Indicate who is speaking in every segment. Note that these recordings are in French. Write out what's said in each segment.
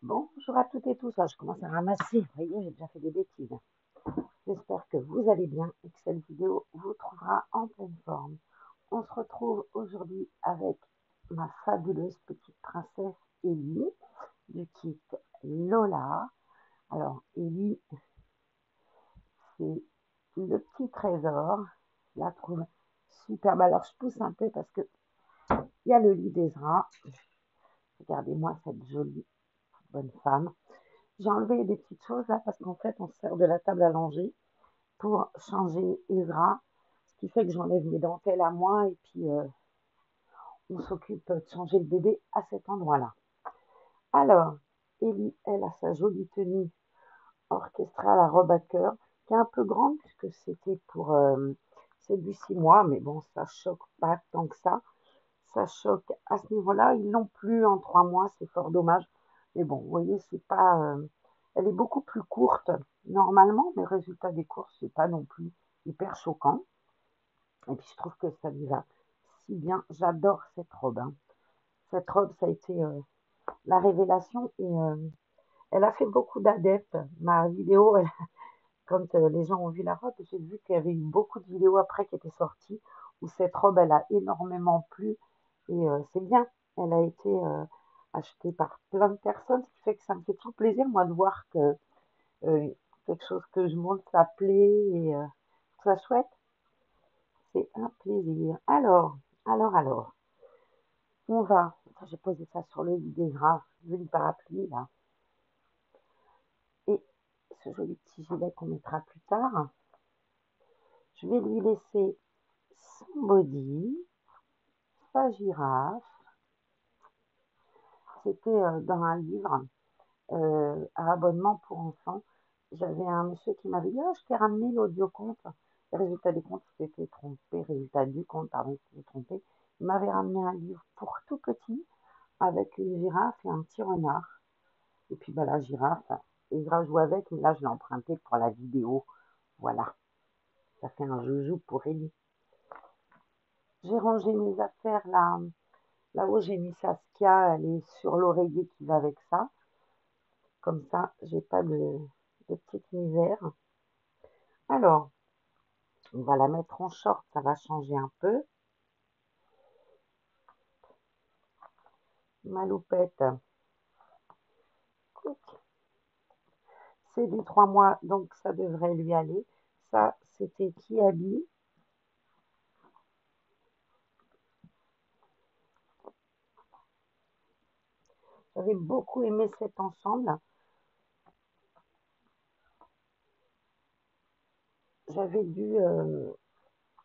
Speaker 1: Bonjour à toutes et tous. Ah, je commence à ramasser. Vous voyez, j'ai déjà fait des bêtises. J'espère que vous allez bien et que cette vidéo vous trouvera en pleine forme. On se retrouve aujourd'hui avec ma fabuleuse petite princesse Ellie du kit Lola. Alors, Ellie, c'est le petit trésor. Je la trouve superbe. Alors, je pousse un peu parce que il y a le lit d'Ezra. Regardez-moi cette jolie bonne femme. J'ai enlevé des petites choses là parce qu'en fait, on se sert de la table à langer pour changer Ezra, ce qui fait que j'enlève mes dentelles à moi et puis on s'occupe de changer le bébé à cet endroit-là. Alors, Ellie, elle a sa jolie tenue orchestrale à robe à cœur, qui est un peu grande puisque c'était pour c'est du 6 mois, mais bon, ça choque pas tant que ça. Ça choque à ce niveau-là. Ils l'ont plus en 3 mois, c'est fort dommage. Mais bon, vous voyez, c'est pas. Elle est beaucoup plus courte normalement, mais résultat des courses, c'est pas non plus hyper choquant. Et puis je trouve que ça lui va si bien. J'adore cette robe, hein. Cette robe, ça a été la révélation et elle a fait beaucoup d'adeptes. Ma vidéo, quand les gens ont vu la robe, j'ai vu qu'il y avait eu beaucoup de vidéos après qui étaient sorties où cette robe, elle a énormément plu et c'est bien. Elle a été achetée par plein de personnes, ce qui fait que ça me fait tout plaisir, moi, de voir que euh, quelque chose que je montre, ça plaît et que ça chouette. C'est un plaisir. Alors, on va. J'ai posé ça sur le lit des draps, le lit parapluie là. Et ce joli petit gilet qu'on mettra plus tard. Je vais lui laisser son body, sa girafe. C'était dans un livre à abonnement pour enfants. J'avais un monsieur qui m'avait dit: «Ah, je t'ai ramené l'audioconte.» Le résultat des comptes, il s'était trompé. Résultat du compte, pardon, il s'était trompé. Il m'avait ramené un livre pour tout petit avec une girafe et un petit renard. Et puis bah, la girafe, Ezra joue avec, mais là je l'ai emprunté pour la vidéo. Voilà, ça fait un joujou pour Ellie. J'ai rangé mes affaires là. Là-haut, j'ai mis Saskia, elle est sur l'oreiller qui va avec ça. Comme ça, j'ai pas de petite misère. Alors, on va la mettre en short, ça va changer un peu. Maloupette, c'est du 3 mois, donc ça devrait lui aller. Ça, c'était Kiabi. J'avais beaucoup aimé cet ensemble. J'avais dû,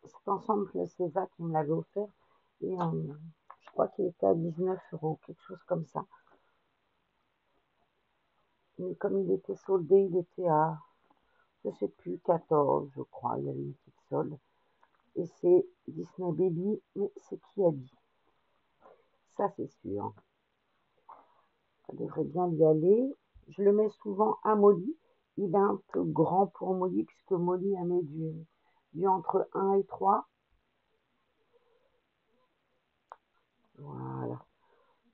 Speaker 1: cet ensemble, c'est ça qui me l'avait offert. Et je crois qu'il était à 19 €, quelque chose comme ça. Mais comme il était soldé, il était à, je sais plus, 14, je crois. Il y avait une petite solde. Et c'est Disney Baby, mais c'est qui a dit? Ça, c'est sûr. Ça devrait bien lui aller. Je le mets souvent à Molly. Il est un peu grand pour Molly, puisque Molly, elle met du entre 1 et 3. Voilà.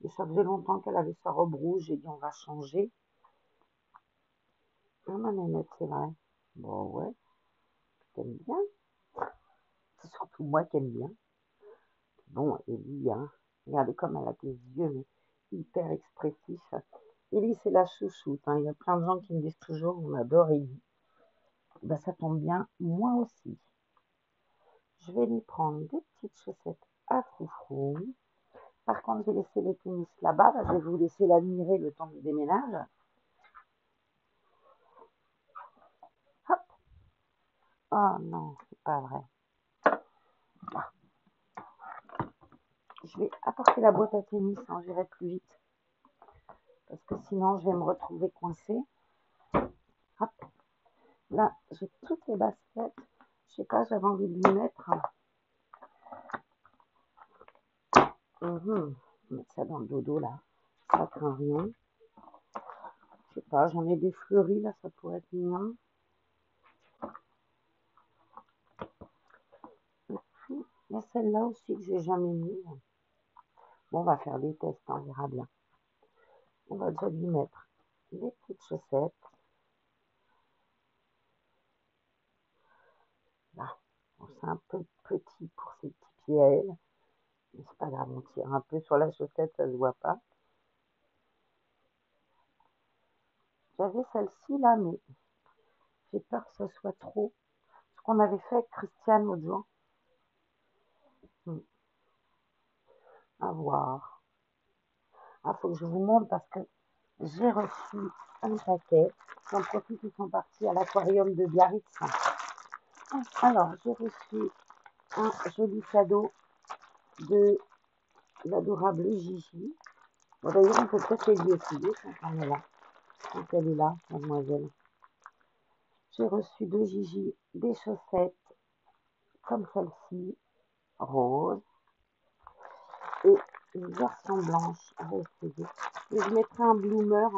Speaker 1: Et ça faisait longtemps qu'elle avait sa robe rouge. J'ai dit, on va changer. Ah, ma nénette, c'est vrai. Bon, ouais, t'aimes bien. C'est surtout moi qui aime bien. Bon, Ellie, hein, regardez comme elle a des yeux, mais hyper expressifs. Ellie, c'est la chouchoute, hein. Il y a plein de gens qui me disent toujours, on adore Ellie. Ben, ça tombe bien, moi aussi. Je vais lui prendre des petites chaussettes à froufrou. Par contre, j'ai laissé les tennis là-bas. Là, je vais vous laisser l'admirer le temps du déménage. Hop. Oh non, c'est pas vrai. Ah, je vais apporter la boîte à tennis, hein, j'irai plus vite. Parce que sinon, je vais me retrouver coincée. Hop. Là, j'ai toutes les baskets. Je sais pas, j'avais envie de lui mettre. Mettre ça dans le dodo, là. Ça craint rien. Je sais pas, j'en ai des fleuris, là, ça pourrait être mignon. Et puis, il y a celle-là aussi que j'ai jamais mis. Bon, on va faire des tests, on verra bien. On va déjà lui mettre. des petites chaussettes. Là, bon, c'est un peu petit pour ces petits pieds à elle. Mais c'est pas grave, on tire un peu sur la chaussette, ça se voit pas. J'avais celle-ci là, mais j'ai peur que ce soit trop. Ce qu'on avait fait avec Christiane l'autre jour. À voir. Ah, faut que je vous montre parce que j'ai reçu un paquet. J'en profite, ils sont partis à l'aquarium de Biarritz. Alors, j'ai reçu un joli cadeau de l'adorable Gigi. Bon, d'ailleurs, on peut peut-être les lui essayer quand on est là. Quand elle est là, mademoiselle. J'ai reçu de Gigi des chaussettes comme celle-ci, rose, et une version blanche. On va essayer. Et je mettrai un bloomer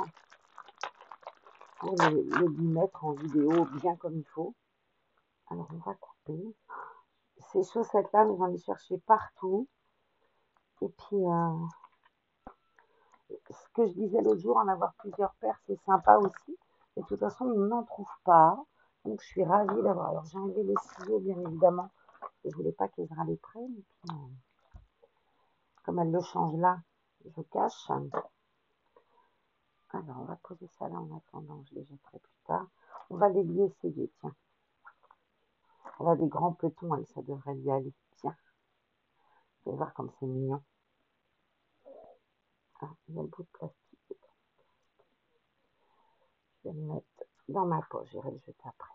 Speaker 1: pour lui mettre en vidéo bien comme il faut. Alors, on va couper. Ces chaussettes-là, j'en ai cherché partout. Et puis, ce que je disais l'autre jour, en avoir plusieurs paires, c'est sympa aussi. Et de toute façon, on n'en trouve pas. Donc, je suis ravie d'avoir. Alors, j'ai enlevé les ciseaux, bien évidemment. Je voulais pas qu'Ezra les prenne. Et puis, comme elle le change là, je cache. Alors, on va poser ça là en attendant. Je les jetterai plus tard. On va les lui essayer, tiens. Elle a des grands petons, elle, ça devrait lui aller. Tiens, vous allez voir comme c'est mignon. Ah, il y a le bout de plastique. Je vais le mettre dans ma poche, j'irai le jeter après.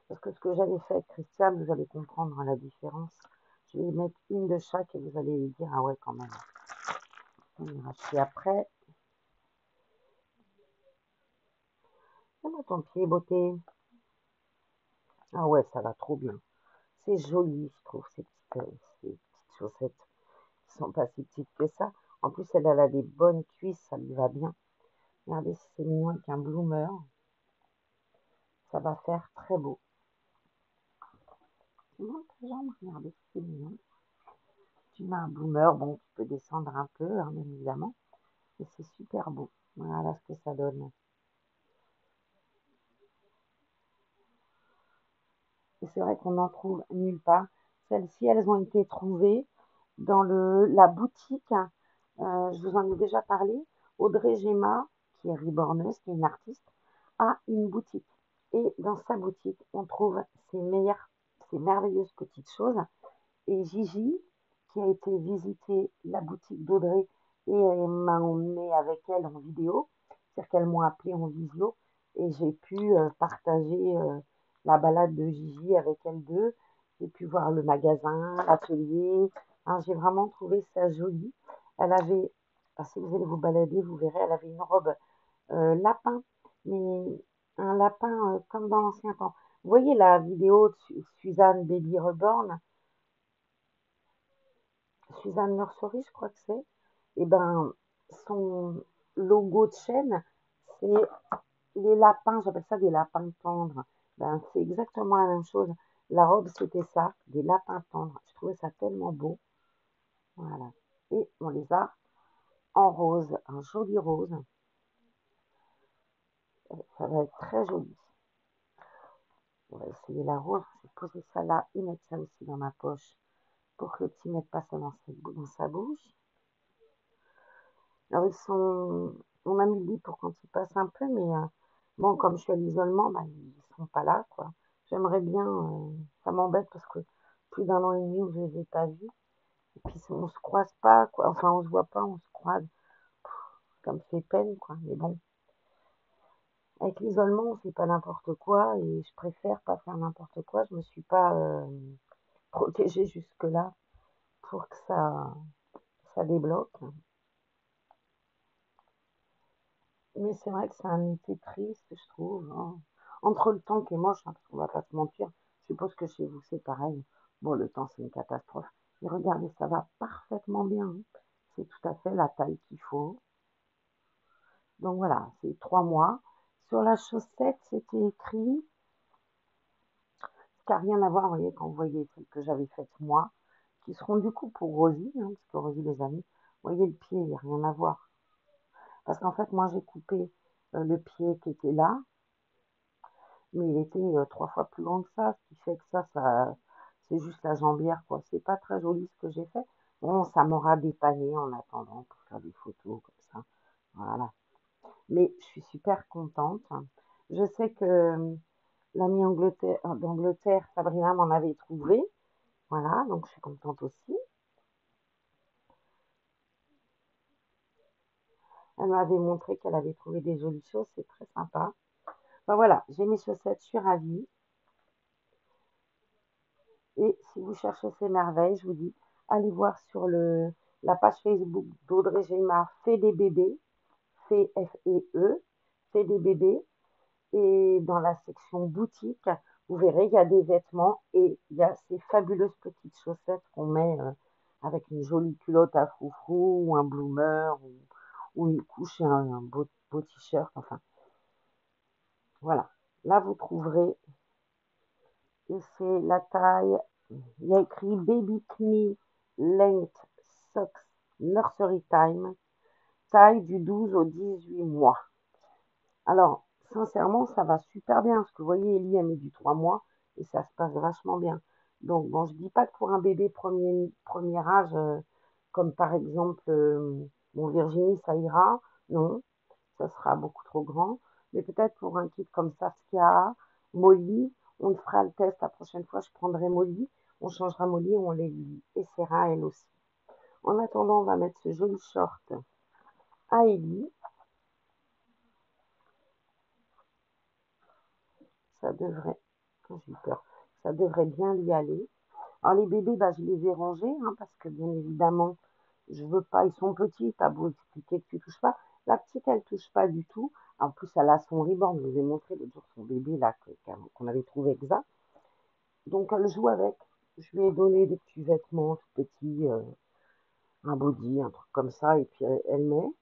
Speaker 1: Parce que ce que j'avais fait avec Christiane, vous allez comprendre la différence. Je vais mettre une de chaque et vous allez lui dire, ah ouais, quand même. On ira acheter après. Comment ton pied, beauté? Ah ouais, ça va trop bien. C'est joli, je trouve, ces petites chaussettes qui sont pas si petites que ça. En plus, elle a des bonnes cuisses, ça lui va bien. Regardez si c'est mignon avec un bloomer. Ça va faire très beau. Non, ta jambe, regardez si c'est mignon. Tu mets un bloomer, bon, tu peux descendre un peu, hein, bien évidemment. Mais c'est super beau. Voilà ce que ça donne. Et c'est vrai qu'on n'en trouve nulle part. Celles-ci, elles ont été trouvées dans la boutique. Je vous en ai déjà parlé. Audrey Gemma, qui est riborneuse, qui est une artiste, a une boutique. Et dans sa boutique, on trouve ces merveilleuses petites choses. Et Gigi, qui a été visiter la boutique d'Audrey et elle m'a emmené avec elle en vidéo, c'est-à-dire qu'elles m'ont appelé en visio et j'ai pu partager la balade de Gigi avec elles deux. J'ai pu voir le magasin, l'atelier. Hein, j'ai vraiment trouvé ça joli. Elle avait, si vous allez vous balader, vous verrez, elle avait une robe lapin, mais un lapin comme dans l'ancien temps. Vous voyez la vidéo de Suzanne Baby Reborn, Suzanne Nursery, je crois que c'est. Et ben, son logo de chaîne, c'est les lapins, j'appelle ça des lapins tendres. Ben, c'est exactement la même chose. La robe, c'était ça, des lapins tendres. Je trouvais ça tellement beau. Voilà. Et on les a en rose, un joli rose. Ça va être très joli. On va essayer la rose. Je vais poser ça là et mettre ça aussi dans ma poche pour que le petit ne mette pas ça dans sa bouche. Alors, on a mis le lit pour quand ils passent un peu, mais bon, comme je suis à l'isolement, bah, ils sont pas là, quoi. J'aimerais bien, ça m'embête parce que plus d'un an et demi où je les ai pas vus. Et puis, on se croise pas, quoi. Enfin, on se voit pas, on se croise. Ça me fait peine, quoi. Mais bon, avec l'isolement, on fait pas n'importe quoi et je préfère pas faire n'importe quoi. Je me suis pas protégée jusque-là pour que ça débloque. Mais c'est vrai que c'est un été triste, je trouve, hein. Entre le temps qui est moche, hein, parce qu'on va pas se mentir, je suppose que chez vous c'est pareil. Bon, le temps c'est une catastrophe. Mais regardez, ça va parfaitement bien, hein. C'est tout à fait la taille qu'il faut. Donc voilà, c'est 3 mois. Sur la chaussette, c'était écrit, ce qui n'a rien à voir, vous voyez, quand vous voyez celles que j'avais faites moi, qui seront du coup pour Rosie, hein, parce que Rosie les a mis. Vous voyez le pied, il n'y a rien à voir. Parce qu'en fait, moi, j'ai coupé le pied qui était là, mais il était 3 fois plus grand que ça, ce qui fait que ça, c'est juste la jambière, quoi. C'est pas très joli ce que j'ai fait. Bon, ça m'aura dépanné en attendant pour faire des photos comme ça. Voilà. Mais je suis super contente. Je sais que l'amie d'Angleterre, Sabrina, m'en avait trouvé. Voilà, donc je suis contente aussi. Elle m'avait montré qu'elle avait trouvé des jolies choses, c'est très sympa. Enfin voilà, j'ai mes chaussettes, je suis ravie. Et si vous cherchez ces merveilles, je vous dis, allez voir sur la page Facebook d'Audrey Gémard, fait des bébés, fait F-E-E, fait des bébés. Et dans la section boutique, vous verrez, il y a des vêtements et il y a ces fabuleuses petites chaussettes qu'on met avec une jolie culotte à froufrou ou un bloomer ou une couche et un beau t-shirt. Enfin, voilà. Là, vous trouverez, et c'est la taille, il y a écrit Baby Knee Length Socks Nursery Time, taille du 12 au 18 mois. Alors, sincèrement, ça va super bien, parce que vous voyez, Ellie, elle met du 3 mois, et ça se passe vachement bien. Donc, bon, je dis pas que pour un bébé premier âge, comme par exemple, mon Virginie, ça ira, non, ça sera beaucoup trop grand, mais peut-être pour un kit comme Saskia, Molly, on fera le test la prochaine fois, je prendrai Molly, on changera Molly, on les essaiera elle aussi. En attendant, on va mettre ce joli short à Ellie, ça devrait, quand j'ai eu peur, ça devrait bien lui aller. Alors les bébés, bah, je les ai rangés, hein, parce que bien évidemment, je veux pas, ils sont petits, t'as beau expliquer que tu touches pas. La petite, elle touche pas du tout. En plus, elle a son reborn, je vous ai montré l'autre jour son bébé là qu'on avait trouvé exact. Donc elle joue avec. Je lui ai donné des petits vêtements tout petits, un body, un truc comme ça, et puis elle met.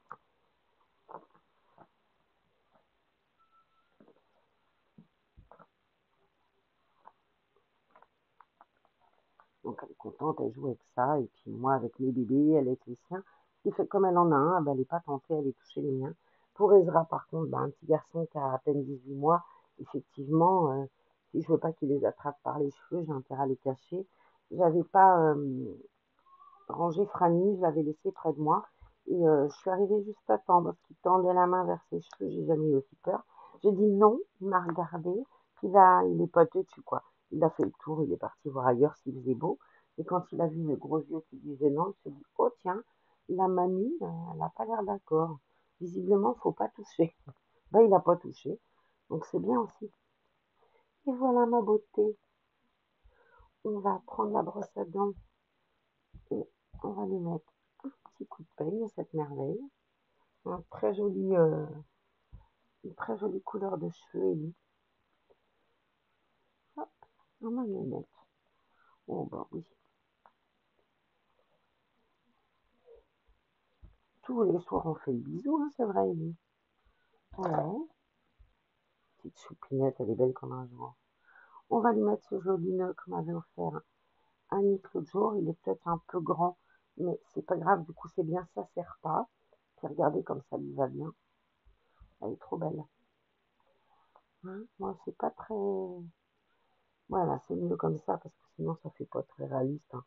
Speaker 1: Donc elle est contente, elle joue avec ça, et puis moi avec mes bébés, elle avec les siens. Ce qui fait comme elle en a un, ben, elle n'est pas tentée à aller toucher les miens. Pour Ezra, par contre, ben, un petit garçon qui a à peine 18 mois, effectivement, si je veux pas qu'il les attrape par les cheveux, j'ai intérêt à les cacher. J'avais pas rangé Franny, je l'avais laissé près de moi. Et je suis arrivée juste à temps parce qu'il tendait la main vers ses cheveux, j'ai jamais eu aussi peur. J'ai dit non, il m'a regardé, puis là, il est pas têtu, quoi. Il a fait le tour, il est parti voir ailleurs s'il faisait beau. Et quand il a vu mes gros yeux qui disaient non, il s'est dit, oh tiens, la mamie, elle n'a pas l'air d'accord. Visiblement, faut pas toucher. Ben, il n'a pas touché. Donc c'est bien aussi. Et voilà ma beauté. On va prendre la brosse à dents et on va lui mettre un petit coup de peigne, cette merveille. Un très joli, une très jolie couleur de cheveux, Ellie. Hop, on va le mettre. Oh bah oui. Tous les soirs on fait le bisou, hein, c'est vrai, Ellie. Ouais. Petite choupinette, elle est belle comme un jour. On va lui mettre ce joli nœud que m'avait offert Annick l'autre jour. Il est peut-être un peu grand, mais c'est pas grave, du coup c'est bien, ça sert pas. Puis regardez comme ça lui va bien. Elle est trop belle. Hein, moi, c'est pas très. Voilà, c'est mieux comme ça parce que sinon ça fait pas très réaliste. Hein.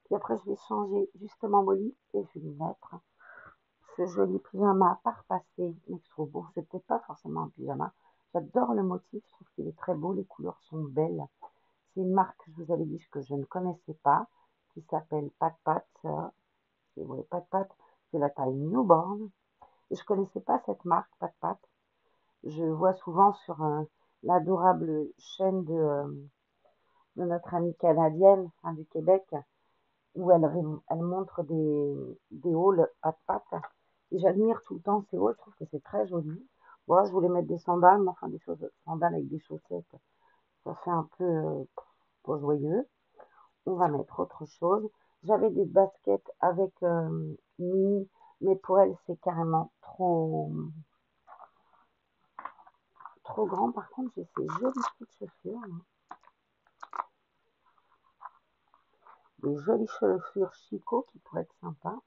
Speaker 1: Puis après, je vais changer justement Molly et je vais lui mettre ce joli pyjama parfait, mais que je trouve beau. C'est peut-être pas forcément un pyjama. J'adore le motif, je trouve qu'il est très beau, les couleurs sont belles. C'est une marque, je vous avais dit, que je ne connaissais pas, qui s'appelle Pat Pat. C'est ouais, Pat Pat, c'est la taille newborn. Et je connaissais pas cette marque, Pat Pat. Je vois souvent sur l'adorable chaîne de notre amie canadienne, hein, du Québec, où elle montre des hauls Pat Pat. Et j'admire tout le temps ces hauls, je trouve que c'est très joli. Moi, je voulais mettre des sandales, mais enfin des sandales avec des chaussettes, ça fait un peu pas joyeux. On va mettre autre chose. J'avais des baskets avec mini, mais pour elle, c'est carrément trop grand. Par contre, j'ai ces jolies petites chaussures, hein. Des jolies chaussures Chico qui pourraient être sympas.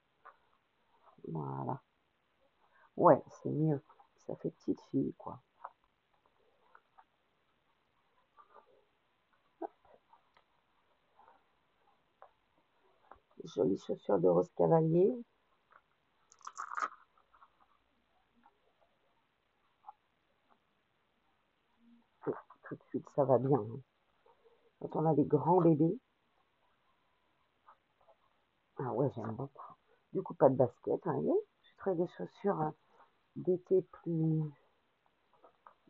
Speaker 1: Voilà. Ouais, c'est mieux. Ça fait petite fille, quoi. Jolies chaussures de Rose Cavalier. Tout de suite, ça va bien, hein. Quand on a des grands bébés, ah ouais, j'aime beaucoup. Du coup, pas de basket, vous voyez. Je ferai des chaussures d'été plus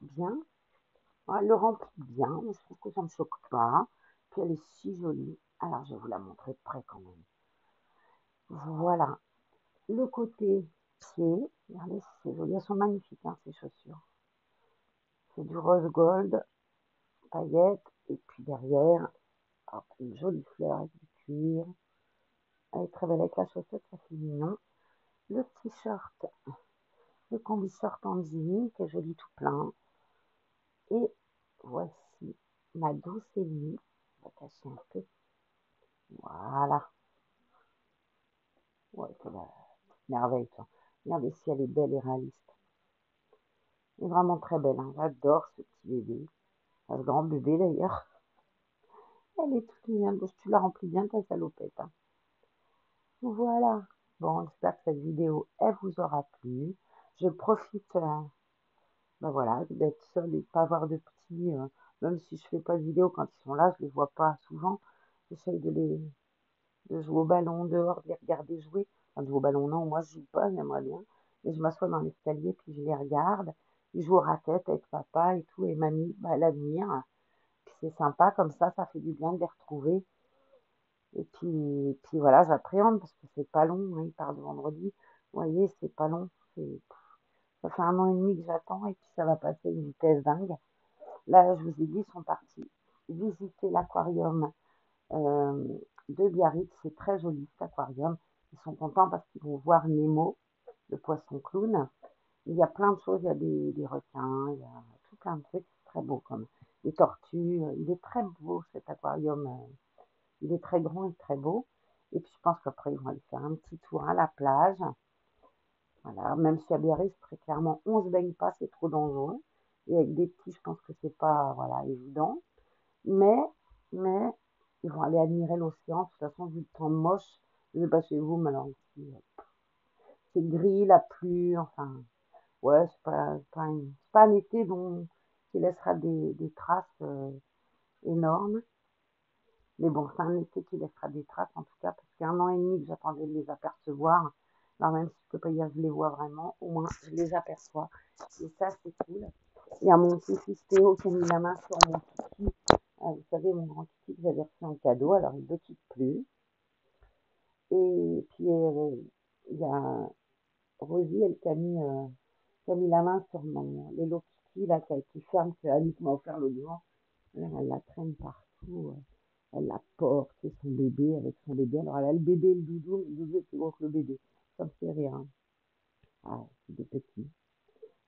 Speaker 1: bien. Ouais, elle le remplit bien, mais je trouve que ça ne me choque pas. Puis elle est si jolie. Alors, je vais vous la montrer de près quand même. Voilà. Le côté pied, regardez si c'est joli. Elles sont magnifiques, hein, ces chaussures. C'est du rose gold, paillettes, et puis derrière, hop, une jolie fleur avec du cuir. Elle est très belle avec la chaussette, ça fait mignon. Le t-shirt, le combi short en jean, qui est joli tout plein. Et voici ma douce Émilie. On va cacher un peu. Voilà. Ouais, c'est la merveille, ça. Regardez si elle est belle et réaliste. Elle est vraiment très belle, hein. J'adore ce petit bébé. Ce grand bébé d'ailleurs. Elle est toute mignonne. Bon, tu la remplis bien ta salopette, hein. Voilà. Bon, j'espère que cette vidéo, elle vous aura plu. Je profite, ben voilà, d'être seule et de pas avoir de petits. Même si je fais pas de vidéo quand ils sont là, je les vois pas souvent. J'essaye de jouer au ballon dehors, de les regarder jouer. Enfin, de jouer au ballon, non, moi je joue pas, j'aimerais bien. Mais je m'assois dans l'escalier, puis je les regarde. Ils jouent aux raquettes avec papa et tout, et mamie, bah, elle admire. Puis c'est sympa, comme ça fait du bien de les retrouver. Et puis voilà, j'appréhende parce que c'est pas long, hein, ils partent vendredi. Vous voyez, c'est pas long. Ça fait 1 an et demi que j'attends et puis ça va passer à une vitesse dingue. Là, je vous ai dit, ils sont partis visiter l'aquarium euh, de Biarritz. C'est très joli cet aquarium. Ils sont contents parce qu'ils vont voir Nemo, le poisson clown. Il y a plein de choses, il y a des requins, il y a tout plein de trucs, c'est très beau comme des tortues. Il est très beau cet aquarium, il est très grand et très beau. Et puis je pense qu'après ils vont aller faire un petit tour à la plage. Voilà, même si à Biarritz, très clairement, on ne se baigne pas, c'est trop dangereux. Et avec des petits, je pense que c'est pas voilà, évident. Mais, mais, ils vont aller admirer l'océan. De toute façon, vu le temps moche, je ne sais pas chez vous, mais alors ici, c'est gris, la pluie, enfin, ouais, c'est pas un été qui laissera des traces énormes. Mais bon, c'est un été qui laissera des traces, en tout cas, parce qu'il y a 1 an et demi que j'attendais de les apercevoir. Alors, même si je peux pas dire que je les vois vraiment, au moins, je les aperçois. Et ça, c'est cool. Il y a mon petit-fils Théo qui a mis la main sur mon kiki. Vous savez, mon grand kiki que j'avais reçu en cadeau, alors il ne le quitte plus. Et puis, il y a Rosie, elle qui a mis la main sur l'Hello Kitty, là, qui ferme, que Alice m'a offert l'autre jour. Alors, elle la traîne partout. Elle la porte, c'est son bébé, avec son bébé. Alors, elle a le bébé et le doudou, mais le doudou est plus gros que le bébé. Ça me fait rire, hein. Ah, c'est des petits.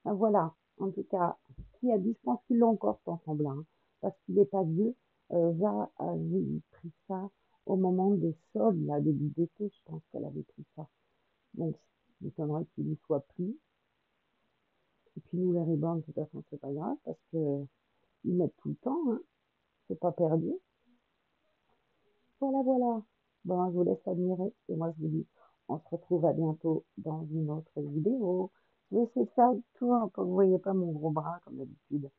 Speaker 1: Ah, voilà. En tout cas, qui a dit, je pense qu'ils l'ont encore cet ensemble, hein, parce qu'il n'est pas vieux. Va avait pris ça au moment des soldes, là, début d'été, je pense qu'elle avait pris ça. Donc, il m'étonnerait qu'il n'y soit plus. Et puis, nous, les rébans, de toute façon, c'est pas grave, parce que ils mettent tout le temps, hein. C'est pas perdu. Voilà, voilà. Bon, je vous laisse admirer. Et moi, je vous dis, on se retrouve à bientôt dans une autre vidéo. Je vais essayer de faire le tour, pour que vous ne voyez pas mon gros bras, comme d'habitude.